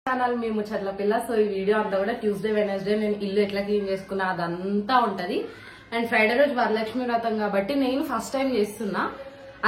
Channel మేము చర్ల పిల్ల. So ఈ వీడియో అంతా కూడా ట్యూస్డే వెనస్డే నేను ఇల్లు ఎట్లా క్లీన్ చేసుకున్నా అదంతా ఉంటది. అండ్ ఫ్రైడే రోజు వరలక్ష్మి వ్రతం కాబట్టి నేను ఫస్ట్ టైం చేస్తున్నా,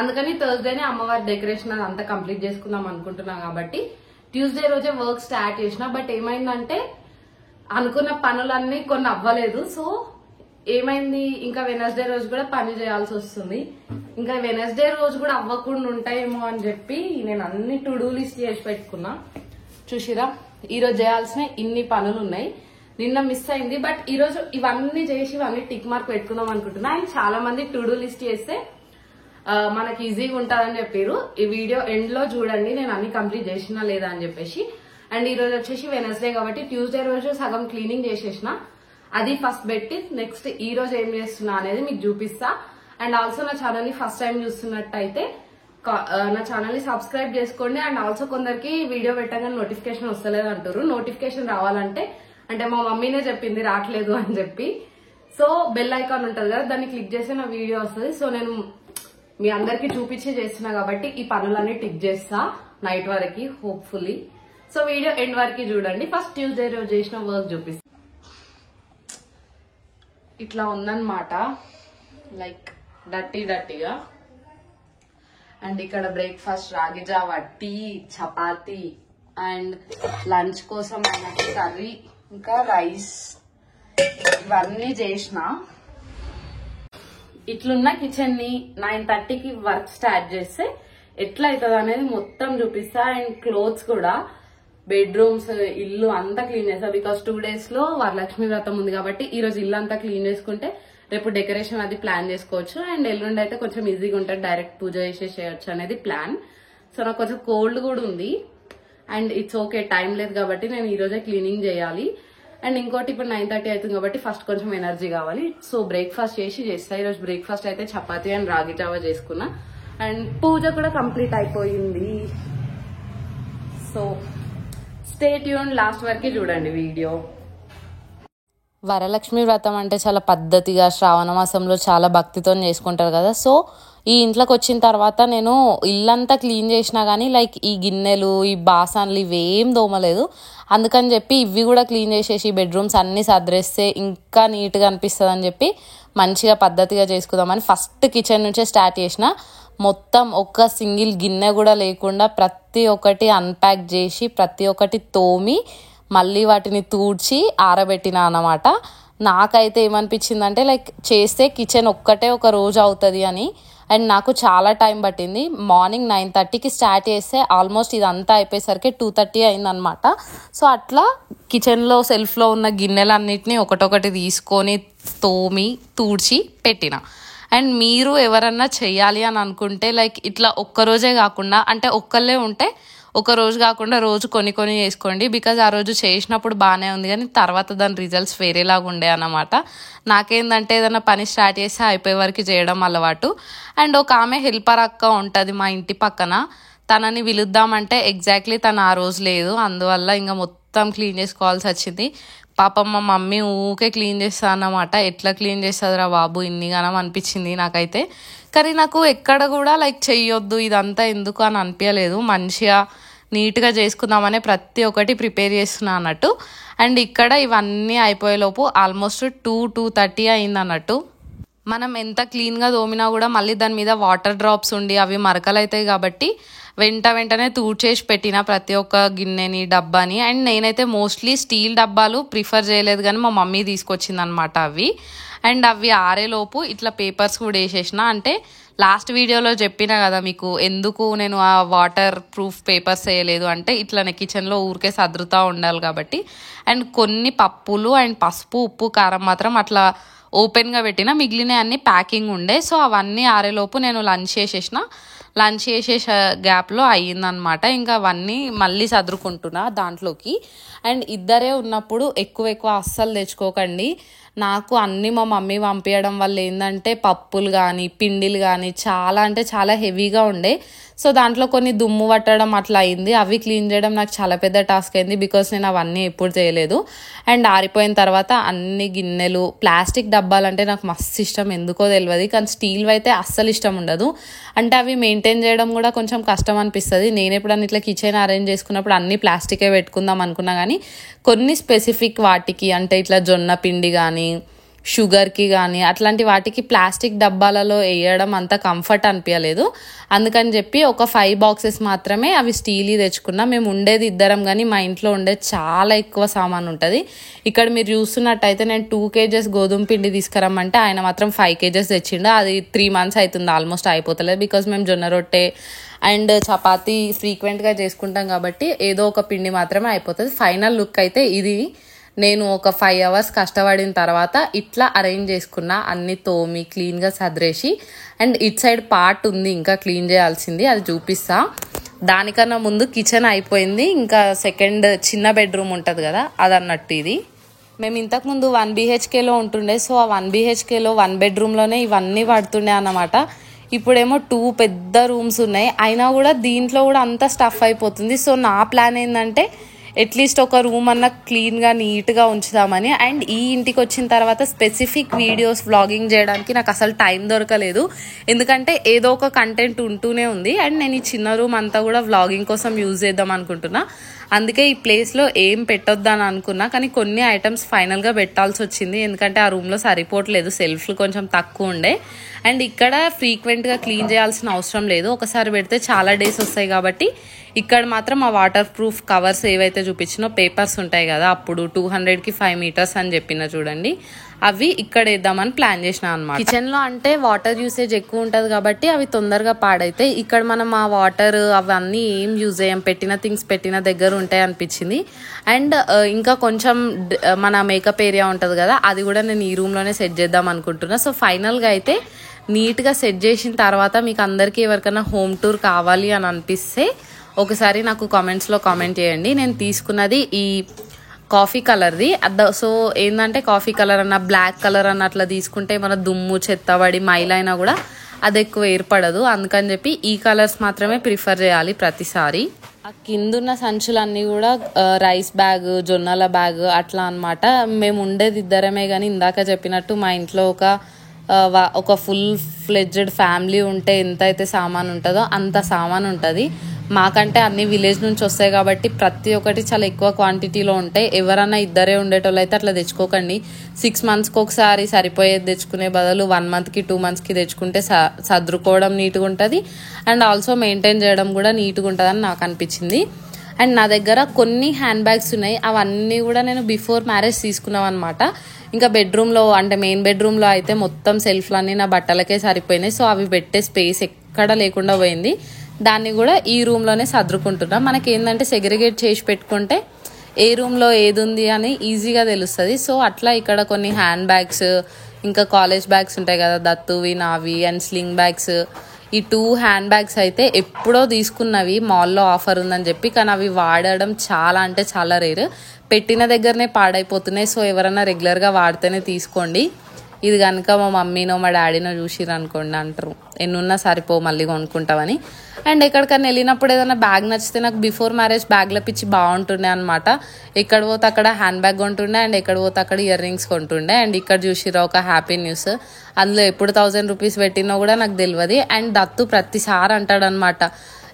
అందుకని థర్స్డేనే అమ్మవారి డెకరేషన్ అదంతా కంప్లీట్ చేసుకుందాం అనుకుంటున్నా. కాబట్టి ట్యూస్డే రోజే వర్క్ స్టార్ట్ చేసిన. బట్ ఏమైందంటే అనుకున్న పనులన్నీ కొన్ని అవ్వలేదు. సో ఏమైంది, ఇంకా వెనస్డే రోజు కూడా పని చేయాల్సి వస్తుంది. ఇంకా వెనస్డే రోజు కూడా అవ్వకుండా ఉంటాయేమో అని చెప్పి నేను అన్ని టు డూ లిస్ట్ చేసి పెట్టుకున్నా. చూసిరా, ఈ రోజు చేయాల్సిన ఇన్ని పనులు ఉన్నాయి. నిన్న మిస్ అయింది, బట్ ఈ రోజు ఇవన్నీ చేసి ఇవన్నీ టిక్ మార్క్ పెట్టుకుందాం అనుకుంటున్నా. అండ్ చాలా మంది టు డూ లిస్ట్ చేస్తే మనకి ఈజీగా ఉంటుందని చెప్పారు. ఈ వీడియో ఎండ్ లో చూడండి నేను అన్ని కంప్లీట్ చేసినా లేదా అని చెప్పేసి. అండ్ ఈ రోజు వచ్చేసి వెనస్డే కాబట్టి ట్యూస్డే రోజు సగం క్లీనింగ్ చేసేసిన, అది ఫస్ట్ పెట్టి నెక్స్ట్ ఈ రోజు ఏం చేస్తున్నా అనేది మీకు చూపిస్తా. అండ్ ఆల్సో నా ఛానల్ ని ఫస్ట్ టైం చూస్తున్నట్టయితే నా ఛానల్ ని సబ్స్క్రైబ్ చేసుకోండి. అండ్ ఆల్సో కొందరికి వీడియో పెట్టగానే నోటిఫికేషన్ వస్తలేదు అంటారు. నోటిఫికేషన్ రావాలంటే అంటే మా మమ్మీనే చెప్పింది రావట్లేదు అని చెప్పి. సో బెల్ ఐకాన్ ఉంటది కదా, దాన్ని క్లిక్ చేస్తే నా వీడియో వస్తుంది. సో నేను మీ అందరికి చూపించి చేస్తున్నా కాబట్టి ఈ పనులన్నీ టిక్ చేస్తా నైట్ వరకు హోప్ఫుల్లీ. సో వీడియో ఎండ్ వరకు చూడండి. ఫస్ట్ ట్యూస్డే రోజు చేసిన వర్క్ చూపిస్తా. ఇట్లా ఉందన్నమాట, లైక్ డట్టీగా. అండ్ ఇక్కడ బ్రేక్ఫాస్ట్ రాగి జావా, టీ, చపాతి, అండ్ లంచ్ కోసం మనకి కర్రీ ఇంకా రైస్ ఇవన్నీ చేసిన. ఇట్లున్న కిచెన్ ని 9:30కి వర్క్ స్టార్ట్ చేస్తే ఎట్లా అవుతుంది అనేది మొత్తం చూపిస్తా. అండ్ క్లోత్స్ కూడా, బెడ్రూమ్స్, ఇల్లు అంతా క్లీన్ చేస్తా. బికాస్ 2 days లో వరలక్ష్మి వ్రతం ఉంది కాబట్టి ఈ రోజు ఇల్లు అంతా క్లీన్ చేసుకుంటే రేపు డెకరేషన్ అది ప్లాన్ చేసుకోవచ్చు. అండ్ ఎల్లుండి అయితే కొంచెం ఈజీగా ఉంటుంది, డైరెక్ట్ పూజ చేసేసేయచ్చు అనేది ప్లాన్. సో నాకు కొంచెం కోల్డ్ కూడా ఉంది అండ్ ఇట్స్ ఓకే, టైం లేదు కాబట్టి నేను ఈ రోజే క్లీనింగ్ చేయాలి. అండ్ ఇంకోటి ఇప్పుడు 9:30 అవుతుంది కాబట్టి ఫస్ట్ కొంచెం ఎనర్జీ కావాలి. సో బ్రేక్ఫాస్ట్ చేస్తా. ఈరోజు బ్రేక్ఫాస్ట్ అయితే చపాతీ అండ్ రాగి జావా చేసుకున్నా. అండ్ పూజ కూడా కంప్లీట్ అయిపోయింది. సో స్టే ట్యూన్, లాస్ట్ వరకు చూడండి వీడియో. వరలక్ష్మి వ్రతం అంటే చాలా పద్ధతిగా శ్రావణ మాసంలో చాలా భక్తితో చేసుకుంటారు కదా. సో ఈ ఇంట్లోకి వచ్చిన తర్వాత నేను ఇల్లంతా క్లీన్ చేసినా కానీ లైక్ ఈ గిన్నెలు, ఈ బాసన్లు ఇవేం దోమలేదు. అందుకని చెప్పి ఇవి కూడా క్లీన్ చేసేసి బెడ్రూమ్స్ అన్నీ సర్దేస్తే ఇంకా నీట్గా అనిపిస్తుంది అని చెప్పి మంచిగా పద్ధతిగా చేసుకుందామని ఫస్ట్ కిచెన్ నుంచే స్టార్ట్ చేసిన. మొత్తం ఒక్క సింగిల్ గిన్నె కూడా లేకుండా ప్రతి ఒక్కటి అన్ప్యాక్ చేసి ప్రతి ఒక్కటి తోమి మళ్ళీ వాటిని తూడ్చి ఆరబెట్టిన అన్నమాట. నాకైతే ఏమనిపించిందంటే లైక్ చేస్తే కిచెన్ ఒక్కటే ఒక రోజు అవుతుంది అని. అండ్ నాకు చాలా టైం పట్టింది. మార్నింగ్ 9:30కి స్టార్ట్ చేస్తే ఆల్మోస్ట్ ఇదంతా అయిపోయేసరికి 2:30 అయిందనమాట. సో అట్లా కిచెన్లో సెల్ఫ్లో ఉన్న గిన్నెలన్నిటినీ ఒకటొకటి తీసుకొని తోమి తూడ్చి పెట్టిన. అండ్ మీరు ఎవరన్నా చెయ్యాలి అని అనుకుంటే లైక్ ఇట్లా ఒక్కరోజే కాకుండా, అంటే ఒక్కళ్ళే ఉంటే ఒక రోజు కాకుండా రోజు కొన్ని చేసుకోండి. బికాజ్ ఆ రోజు చేసినప్పుడు బాగానే ఉంది కానీ తర్వాత దాని రిజల్ట్స్ వేరేలాగా ఉండే అన్నమాట. నాకేందంటే ఏదైనా పని స్టార్ట్ చేసి అయిపోయే వరకు చేయడం అలవాటు. అండ్ ఒక ఆమె హెల్పర్ అక్క ఉంటుంది మా ఇంటి పక్కన, తనని పిలుద్దామంటే ఎగ్జాక్ట్లీ తను ఆ రోజు లేదు. అందువల్ల ఇంకా మొత్తం క్లీన్ చేసుకోవాల్సి వచ్చింది. పాపం మా మమ్మీ ఊకే క్లీన్ చేస్తా అన్నమాట. ఎట్లా క్లీన్ చేస్తుందిరా బాబు ఇన్నిగానం అనిపించింది నాకైతే. కానీ నాకు ఎక్కడ కూడా లైక్ చెయ్యొద్దు ఇదంతా ఎందుకు అని అనిపించలేదు. మంచిగా నీట్గా చేసుకుందామనే ప్రతి ఒక్కటి ప్రిపేర్ చేస్తున్నా అన్నట్టు. అండ్ ఇక్కడ ఇవన్నీ అయిపోయేలోపు ఆల్మోస్ట్ 2:30 అయింది అన్నట్టు. మనం ఎంత క్లీన్గా తోమినా కూడా మళ్ళీ దాని మీద వాటర్ డ్రాప్స్ ఉండి అవి మరకలు అవుతాయి కాబట్టి వెంటనే తూడ్చేసి పెట్టిన ప్రతి ఒక్క గిన్నెని, డబ్బాని. అండ్ నేనైతే మోస్ట్లీ స్టీల్ డబ్బాలు ప్రిఫర్ చేయలేదు కానీ మా మమ్మీ తీసుకొచ్చింది అనమాట అవి. అండ్ అవి ఆరేలోపు ఇట్లా పేపర్స్ కూడా వేసేసిన. అంటే లాస్ట్ వీడియోలో చెప్పిన కదా మీకు ఎందుకు నేను ఆ వాటర్ ప్రూఫ్ పేపర్స్ వేయలేదు అంటే ఇట్లా కిచెన్లో ఊరికే సదురుతూ ఉండాలి కాబట్టి. అండ్ కొన్ని పప్పులు అండ్ పసుపు, ఉప్పు, కారం మాత్రం అట్లా ఓపెన్గా పెట్టిన, మిగిలిన అన్ని ప్యాకింగ్ ఉండే. సో అవన్నీ ఆరేలోపు నేను లంచ్ చేసేసే గ్యాప్లో అయ్యిందనమాట. ఇంకా అవన్నీ మళ్ళీ సదురుకుంటున్నా దాంట్లోకి. అండ్ ఇద్దరే ఉన్నప్పుడు ఎక్కువ అస్సలు తెచ్చుకోకండి. నాకు అన్నీ మా మమ్మీ పంపించడం వల్ల ఏంటంటే పప్పులు కానీ పిండిలు కానీ చాలా అంటే చాలా హెవీగా ఉండే. సో దాంట్లో కొన్ని దుమ్ము పట్టడం అట్లా అయింది. అవి క్లీన్ చేయడం నాకు చాలా పెద్ద టాస్క్ అయింది, బికాస్ నేను అవన్నీ ఎప్పుడు చేయలేదు. అండ్ ఆరిపోయిన తర్వాత అన్ని గిన్నెలు, ప్లాస్టిక్ డబ్బాలంటే నాకు మస్తు ఇష్టం, ఎందుకో తెలియదు. కానీ స్టీల్ అయితే అస్సలు ఇష్టం ఉండదు. అంటే అవి మెయింటైన్ చేయడం కూడా కొంచెం కష్టం అనిపిస్తుంది. నేను ఎప్పుడన్నా ఇట్లా కిచెన్ అరేంజ్ చేసుకున్నప్పుడు అన్ని ప్లాస్టికే పెట్టుకుందాం అనుకున్నా, కానీ కొన్ని స్పెసిఫిక్ వాటికి అంటే ఇట్లా జొన్న పిండి కానీ షుగర్కి కానీ అట్లాంటి వాటికి ప్లాస్టిక్ డబ్బాలలో వేయడం అంత కంఫర్ట్ అనిపించలేదు. అందుకని చెప్పి ఒక 5 బాక్సెస్ మాత్రమే అవి స్టీల్ తెచ్చుకున్నా. మేము ఉండేది ఇద్దరం, కానీ మా ఇంట్లో ఉండేది చాలా ఎక్కువ సామాన్ ఉంటుంది. ఇక్కడ మీరు చూస్తున్నట్టయితే నేను 2 kgs గోధుమ పిండి తీసుకురమ్మంటే ఆయన మాత్రం 5 kgs తెచ్చిండు. అది 3 months అవుతుంది, ఆల్మోస్ట్ అయిపోతలేదు. బికాస్ మేము జొన్న రొట్టె అండ్ చపాతీ ఫ్రీక్వెంట్గా చేసుకుంటాం కాబట్టి ఏదో ఒక పిండి మాత్రమే అయిపోతుంది. ఫైనల్ లుక్ అయితే ఇది. నేను ఒక 5 hours కష్టపడిన తర్వాత ఇట్లా అరేంజ్ చేసుకున్నా, అన్ని తోమి క్లీన్గా సదిరేసి. అండ్ ఇట్ సైడ్ పార్ట్ ఉంది ఇంకా క్లీన్ చేయాల్సింది, అది చూపిస్తా. దానికన్నా ముందు కిచెన్ అయిపోయింది, ఇంకా సెకండ్ చిన్న బెడ్రూమ్ ఉంటుంది కదా అది అన్నట్టు ఇది. మేము ఇంతకుముందు 1 BHKలో ఉంటుండే. సో ఆ 1 BHKలో 1 bedroomలోనే ఇవన్నీ పడుతుండే అన్నమాట. ఇప్పుడేమో 2 పెద్ద రూమ్స్ ఉన్నాయి, అయినా కూడా దీంట్లో కూడా అంత స్టఫ్ అయిపోతుంది. సో నా ప్లాన్ ఏంటంటే అట్లీస్ట్ ఒక రూమ్ అన్న క్లీన్గా నీట్గా ఉంచుదామని. అండ్ ఈ ఇంటికి వచ్చిన తర్వాత స్పెసిఫిక్ వీడియోస్ వ్లాగింగ్ చేయడానికి నాకు అసలు టైం దొరకలేదు, ఎందుకంటే ఏదో ఒక కంటెంట్ ఉంటూనే ఉంది. అండ్ నేను ఈ చిన్న రూమ్ అంతా కూడా వ్లాగింగ్ కోసం యూజ్ చేద్దాం అనుకుంటున్నా. అందుకే ఈ ప్లేస్లో ఏం పెట్టొద్దని అనుకున్నా, కానీ కొన్ని ఐటమ్స్ ఫైనల్గా పెట్టాల్సి వచ్చింది, ఎందుకంటే ఆ రూమ్లో సరిపోవట్లేదు, సెల్ఫ్లు కొంచెం తక్కువ ఉండే. అండ్ ఇక్కడ ఫ్రీక్వెంట్గా క్లీన్ చేయాల్సిన అవసరం లేదు, ఒకసారి పెడితే చాలా డేస్ వస్తాయి కాబట్టి ఇక్కడ మాత్రం ఆ వాటర్ ప్రూఫ్ కవర్స్ ఏవైతే చూపించినో పేపర్స్ ఉంటాయి కదా, అప్పుడు 200కి 5 meters అని చెప్పిన చూడండి, అవి ఇక్కడ వేద్దామని ప్లాన్ చేసిన అనమాట. కిచెన్లో అంటే వాటర్ యూసేజ్ ఎక్కువ ఉంటుంది కాబట్టి అవి తొందరగా పాడైతాయి. ఇక్కడ మనం ఆ వాటర్ అవన్నీ ఏం యూజ్ చేయం, పెట్టిన థింగ్స్ పెట్టిన దగ్గర ఉంటాయి అనిపించింది. అండ్ ఇంకా కొంచెం మన మేకప్ ఏరియా ఉంటుంది కదా, అది కూడా నేను ఈ రూమ్లోనే సెట్ చేద్దాం అనుకుంటున్నా. సో ఫైనల్గా అయితే నీట్గా సెట్ చేసిన తర్వాత మీకు అందరికీ ఎవరికైనా హోమ్ టూర్ కావాలి అని అనిపిస్తే ఒకసారి నాకు కామెంట్స్లో కామెంట్ చేయండి. నేను తీసుకున్నది ఈ కాఫీ కలర్ది. సో ఏంటంటే కాఫీ కలర్ అన్న బ్లాక్ కలర్ అన్న అట్లా తీసుకుంటే మన దుమ్ము చెత్తబడి మైల్ అయినా కూడా అది ఎక్కువ ఏర్పడదు, అందుకని చెప్పి ఈ కలర్స్ మాత్రమే ప్రిఫర్ చేయాలి ప్రతిసారి. ఆ కిందున్న సంచులన్నీ కూడా రైస్ బ్యాగ్, జొన్నల బ్యాగ్ అట్లా అనమాట. మేము ఉండేది ఇద్దరమే, కానీ ఇందాక చెప్పినట్టు మా ఇంట్లో ఒక ఫుల్ ఫ్లెడ్జ్డ్ ఫ్యామిలీ ఉంటే ఎంత అయితే సామాన్ ఉంటుందో అంత సామాన్ ఉంటుంది. మాకంటే అన్ని విలేజ్ నుంచి వస్తాయి కాబట్టి ప్రతి ఒక్కటి చాలా ఎక్కువ క్వాంటిటీలో ఉంటాయి. ఎవరన్నా ఇద్దరే ఉండేటోళ్ళు అయితే అట్లా తెచ్చుకోకండి. 6 monthsకి ఒకసారి సరిపోయేది తెచ్చుకునే బదులు 1 monthకి 2 monthsకి తెచ్చుకుంటే సర్దుకోవడం నీట్గా ఉంటుంది, అండ్ ఆల్సో మెయింటైన్ చేయడం కూడా నీట్గా ఉంటుందని నాకు అనిపించింది. అండ్ నా దగ్గర కొన్ని హ్యాండ్ బ్యాగ్స్ ఉన్నాయి, అవన్నీ కూడా నేను బిఫోర్ మ్యారేజ్ తీసుకున్నాం అనమాట. ఇంకా బెడ్రూమ్లో అంటే మెయిన్ బెడ్రూమ్లో అయితే మొత్తం సెల్ఫ్లన్నీ నా బట్టలకే సరిపోయినాయి. సో అవి పెట్టే స్పేస్ ఎక్కడ లేకుండా పోయింది. దాన్ని కూడా ఈ రూమ్లోనే సర్దుకుంటున్నాం. మనకి ఏంటంటే సెగ్రిగేట్ చేసి పెట్టుకుంటే ఏ రూమ్లో ఏది ఉంది అని ఈజీగా తెలుస్తుంది. సో అట్లా ఇక్కడ కొన్ని హ్యాండ్ బ్యాగ్స్, ఇంకా కాలేజ్ బ్యాగ్స్ ఉంటాయి కదా దత్తువి, నావి అండ్ స్లింగ్ బ్యాగ్స్. ఈ 2 హ్యాండ్ బ్యాగ్స్ అయితే ఎప్పుడో తీసుకున్నవి, మాల్లో ఆఫర్ ఉందని చెప్పి, కానీ అవి వాడడం చాలా అంటే చాలా రేర్. పెట్టిన దగ్గరనే పాడైపోతున్నాయి. సో ఎవరైనా రెగ్యులర్గా వాడితేనే తీసుకోండి. ఇది కనుక మా మమ్మీనో మా డాడీనో చూసిరు అనుకోండి అంటారు ఎన్నున్నా సరిపో మళ్ళీ కొనుక్కుంటామని. అండ్ ఎక్కడికన్నా వెళ్ళినప్పుడు ఏదైనా బ్యాగ్ నచ్చితే నాకు బిఫోర్ మ్యారేజ్ బ్యాగ్ల పిచ్చి బాగుంటుండే అనమాట. ఎక్కడ పోతే అక్కడ హ్యాండ్ బ్యాగ్ కొంటుండే, అండ్ ఎక్కడ పోతే అక్కడ ఇయర్ రింగ్స్ కొంటుండే. అండ్ ఇక్కడ చూసిరా ఒక హ్యాపీ న్యూస్, అందులో ఎప్పుడు 1000 rupees పెట్టినో కూడా నాకు తెలియదు. అండ్ దత్తు ప్రతిసారి అంటాడనమాట,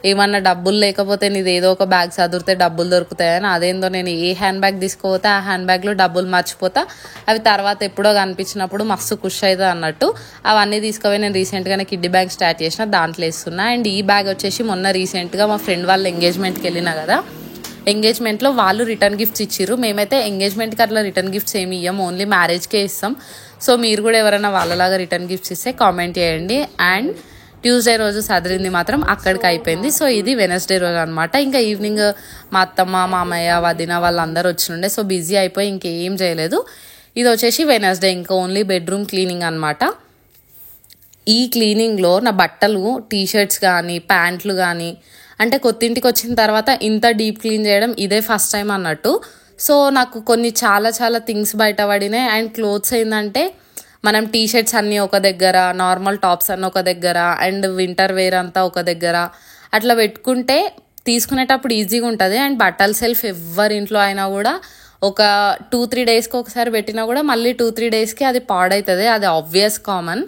ఏమన్నా డబ్బులు లేకపోతే నీది ఏదో ఒక బ్యాగ్ చదివితే డబ్బులు దొరుకుతాయని. అదేందో నేను ఏ హ్యాండ్ బ్యాగ్ తీసుకోపోతే ఆ హ్యాండ్ బ్యాగ్లో డబ్బులు మర్చిపోతా, అవి తర్వాత ఎప్పుడో కనిపించినప్పుడు మస్తు ఖుషి అవుతుంది అన్నట్టు. అవన్నీ తీసుకుపోయి నేను రీసెంట్గానే కిడ్డీ బ్యాగ్ స్టార్ట్ చేసిన, దాంట్లో వేస్తున్నా. అండ్ ఈ బ్యాగ్ వచ్చేసి మొన్న రీసెంట్గా మా ఫ్రెండ్ వాళ్ళ ఎంగేజ్మెంట్కి వెళ్ళినా కదా, ఎంగేజ్మెంట్లో వాళ్ళు రిటర్న్ గిఫ్ట్స్ ఇచ్చిర్రు. మేమైతే ఎంగేజ్మెంట్కి అట్లా రిటర్న్ గిఫ్ట్స్ ఏమి ఇవ్వం, ఓన్లీ మ్యారేజ్కే ఇస్తాం. సో మీరు కూడా ఎవరైనా వాళ్ళలాగా రిటర్న్ గిఫ్ట్స్ ఇస్తే కామెంట్ చేయండి. అండ్ ట్యూస్డే రోజు సదిరింది మాత్రం అక్కడికి అయిపోయింది. సో ఇది వెనస్డే రోజు అనమాట. ఇంకా ఈవినింగ్ మా అత్తమ్మ, మామయ్య, వదిన వాళ్ళందరూ వచ్చినుండే. సో బిజీ అయిపోయి ఇంకేం చేయలేదు. ఇది వచ్చేసి వెనస్డే, ఇంకా ఓన్లీ బెడ్రూమ్ క్లీనింగ్ అనమాట. ఈ క్లీనింగ్లో నా బట్టలు, టీషర్ట్స్ కానీ ప్యాంట్లు కానీ, అంటే కొత్తింటికి వచ్చిన తర్వాత ఇంత డీప్ క్లీన్ చేయడం ఇదే ఫస్ట్ టైం అన్నట్టు. సో నాకు కొన్ని చాలా చాలా థింగ్స్ బయట పడినాయి. అండ్ క్లోత్స్ ఏంటంటే మనం టీ షర్ట్స్ అన్నీ ఒక దగ్గర, నార్మల్ టాప్స్ అన్నీ ఒక దగ్గర, అండ్ వింటర్ వేర్ అంతా ఒక దగ్గర అట్లా పెట్టుకుంటే తీసుకునేటప్పుడు ఈజీగా ఉంటుంది. అండ్ బట్టల సెల్ఫ్ ఎవరింట్లో అయినా కూడా ఒక 2-3 డేస్కి ఒకసారి పెట్టినా కూడా మళ్ళీ 2-3 డేస్కి అది పాడవుతుంది. అది ఆబ్వియస్ కామన్.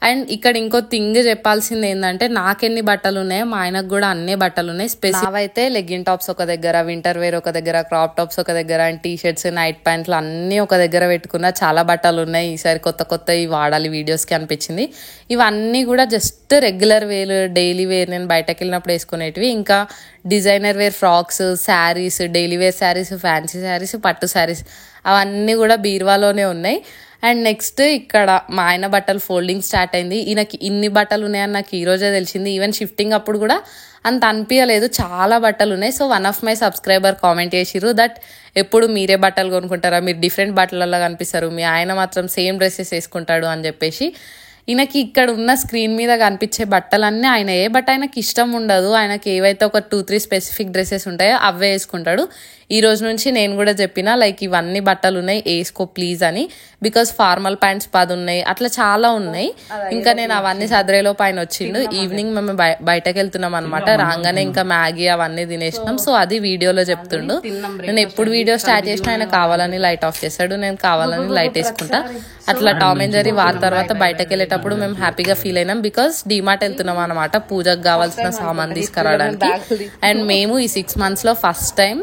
అండ్ ఇక్కడ ఇంకో థింగ్ చెప్పాల్సింది ఏంటంటే నాకెన్ని బట్టలు ఉన్నాయో మా ఆయనకు కూడా అన్ని బట్టలు ఉన్నాయి. నావైతే లెగ్గిన్ టాప్స్ ఒక దగ్గర, వింటర్ వేర్ ఒక దగ్గర, క్రాప్ టాప్స్ ఒక దగ్గర, అండ్ టీ షర్ట్స్, నైట్ ప్యాంట్లు అన్నీ ఒక దగ్గర పెట్టుకున్నా. చాలా బట్టలు ఉన్నాయి. ఈసారి కొత్త వాడాలి వీడియోస్కి అనిపించింది. ఇవన్నీ కూడా just regular wear, daily wear, నేను బయటకు వెళ్ళినప్పుడు వేసుకునేటివి. ఇంకా designer wear frocks, saris, daily wear saris, fancy saris, పట్టు శారీస్ అవన్నీ కూడా బీరువాలోనే ఉన్నాయి. అండ్ నెక్స్ట్ ఇక్కడ మా ఆయన బట్టలు ఫోల్డింగ్ స్టార్ట్ అయింది. ఈయనకి ఇన్ని బట్టలు ఉన్నాయని నాకు ఈరోజే తెలిసింది. ఈవెన్ షిఫ్టింగ్ అప్పుడు కూడా అంత అనిపించలేదు, చాలా బట్టలు ఉన్నాయి. So one of my subscriber comment చేసిర్రు దట్ ఎప్పుడు మీరే బట్టలు కొనుక్కుంటారా, మీరు డిఫరెంట్ బట్టలలో కనిపిస్తారు, మీ ఆయన మాత్రం సేమ్ డ్రెస్సెస్ వేసుకుంటాడు అని చెప్పేసి. ఈయనకి ఇక్కడ ఉన్న స్క్రీన్ మీద కనిపించే బట్టలన్నీ ఆయనయే, బట్ ఆయనకి ఇష్టం ఉండదు. ఆయనకి ఏవైతే ఒక 2-3 స్పెసిఫిక్ డ్రెస్సెస్ ఉంటాయో అవే వేసుకుంటాడు. ఈ రోజు నుంచి నేను కూడా చెప్పిన లైక్ ఇవన్నీ బట్టలు ఉన్నాయి వేసుకో ప్లీజ్ అని, బికాస్ ఫార్మల్ ప్యాంట్స్ 10 ఉన్నాయి, అట్లా చాలా ఉన్నాయి. ఇంకా నేను అవన్నీ సదరేలో పైన వచ్చిండు. ఈవినింగ్ మేము బయటకు వెళ్తున్నాం అనమాట. రాగానే ఇంకా మ్యాగీ అవన్నీ తినేసినాం. సో అది వీడియోలో చెప్తుండు. నేను ఎప్పుడు వీడియో స్టార్ట్ చేసినా ఆయన కావాలని లైట్ ఆఫ్ చేస్తాడు, నేను కావాలని లైట్ వేసుకుంటా. అట్లా టామ్ అండ్ జెర్రీ వారి తర్వాత బయటకు వెళ్ళేటప్పుడు మేము హ్యాపీగా ఫీల్ అయినాం, బికాస్ డిమార్ట్ వెళ్తున్నాం అనమాట పూజకు కావాల్సిన సామాన్ తీసుకురావడానికి. అండ్ మేము ఈ 6 months లో ఫస్ట్ టైం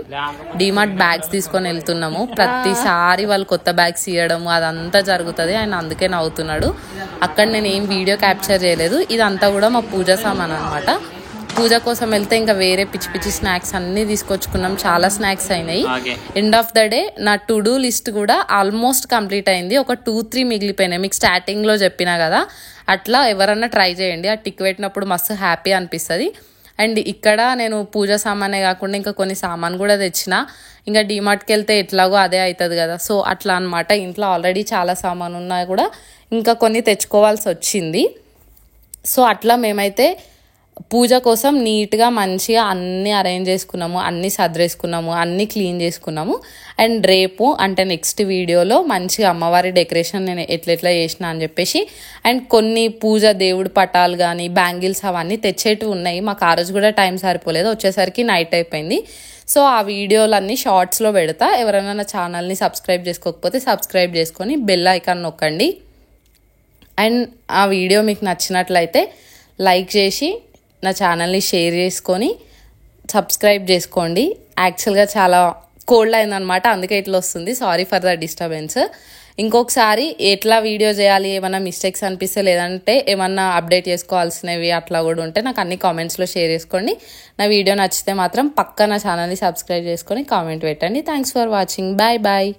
డిమార్ట్ బ్యాగ్స్ తీసుకొని వెళ్తున్నాము. ప్రతిసారి వాళ్ళు కొత్త బ్యాగ్స్ ఇవ్వడము అదంతా జరుగుతుంది. ఆయన అందుకే నవ్వుతున్నాడు. అక్కడ నేను ఏం వీడియో క్యాప్చర్ చేయలేదు. ఇదంతా కూడా మా పూజ సామాన్ అనమాట. పూజ కోసం వెళ్తే ఇంకా వేరే పిచ్చి స్నాక్స్ అన్ని తీసుకొచ్చుకున్నాం. చాలా స్నాక్స్ అయినాయి. ఎండ్ ఆఫ్ ద డే నా టు డూ లిస్ట్ కూడా ఆల్మోస్ట్ కంప్లీట్ అయింది. ఒక 2-3 మిగిలిపోయినాయి. మీకు స్టార్టింగ్ లో చెప్పినా కదా, అట్లా ఎవరన్నా ట్రై చేయండి. ఆ టిక్ పెట్టినప్పుడు మస్తు హ్యాపీ అనిపిస్తుంది. అండ్ ఇక్కడ నేను పూజ సామానే కాకుండా ఇంకా కొన్ని సామాన్ కూడా తెచ్చిన. ఇంకా డిమార్ట్కి వెళ్తే ఎట్లాగో అదే అవుతుంది కదా, సో అట్లా అనమాట. ఇంట్లో ఆల్రెడీ చాలా సామాన్ ఉన్నా కూడా ఇంకా కొన్ని తెచ్చుకోవాల్సి వచ్చింది. సో అట్లా మేమైతే పూజ కోసం నీట్గా మంచిగా అన్నీ అరేంజ్ చేసుకున్నాము, అన్నీ సర్దేసుకున్నాము, అన్నీ క్లీన్ చేసుకున్నాము. అండ్ రేపు అంటే నెక్స్ట్ వీడియోలో మంచిగా అమ్మవారి డెకరేషన్ నేను ఎట్లా చేసిన అని చెప్పేసి, అండ్ కొన్ని పూజ దేవుడి పటాలు కానీ బ్యాంగిల్స్ అవన్నీ తెచ్చేటివి ఉన్నాయి. మాకు ఆ రోజు కూడా టైం సరిపోలేదు, వచ్చేసరికి నైట్ అయిపోయింది. సో ఆ వీడియోలన్నీ షార్ట్స్లో పెడతా. ఎవరైనా నా ఛానల్ని సబ్స్క్రైబ్ చేసుకోకపోతే సబ్స్క్రైబ్ చేసుకొని బెల్ ఐకాన్ నొక్కండి. అండ్ ఆ వీడియో మీకు నచ్చినట్లయితే లైక్ చేసి నా ఛానల్ని షేర్ చేసుకొని సబ్స్క్రైబ్ చేసుకోండి. యాక్చువల్గా చాలా కోల్డ్ అయిందనమాట, అందుకే ఇట్లా వస్తుంది. Sorry for the disturbance. ఇంకొకసారి ఎట్లా వీడియో చేయాలి, ఏమైనా మిస్టేక్స్ అనిపిస్తే లేదంటే ఏమన్నా అప్డేట్ చేసుకోవాల్సినవి అట్లా కూడా ఉంటే నాకు అన్ని కామెంట్స్లో షేర్ చేసుకోండి. నా వీడియో నచ్చితే మాత్రం పక్కా నా ఛానల్ని సబ్స్క్రైబ్ చేసుకొని కామెంట్ పెట్టండి. Thanks for watching. Bye bye.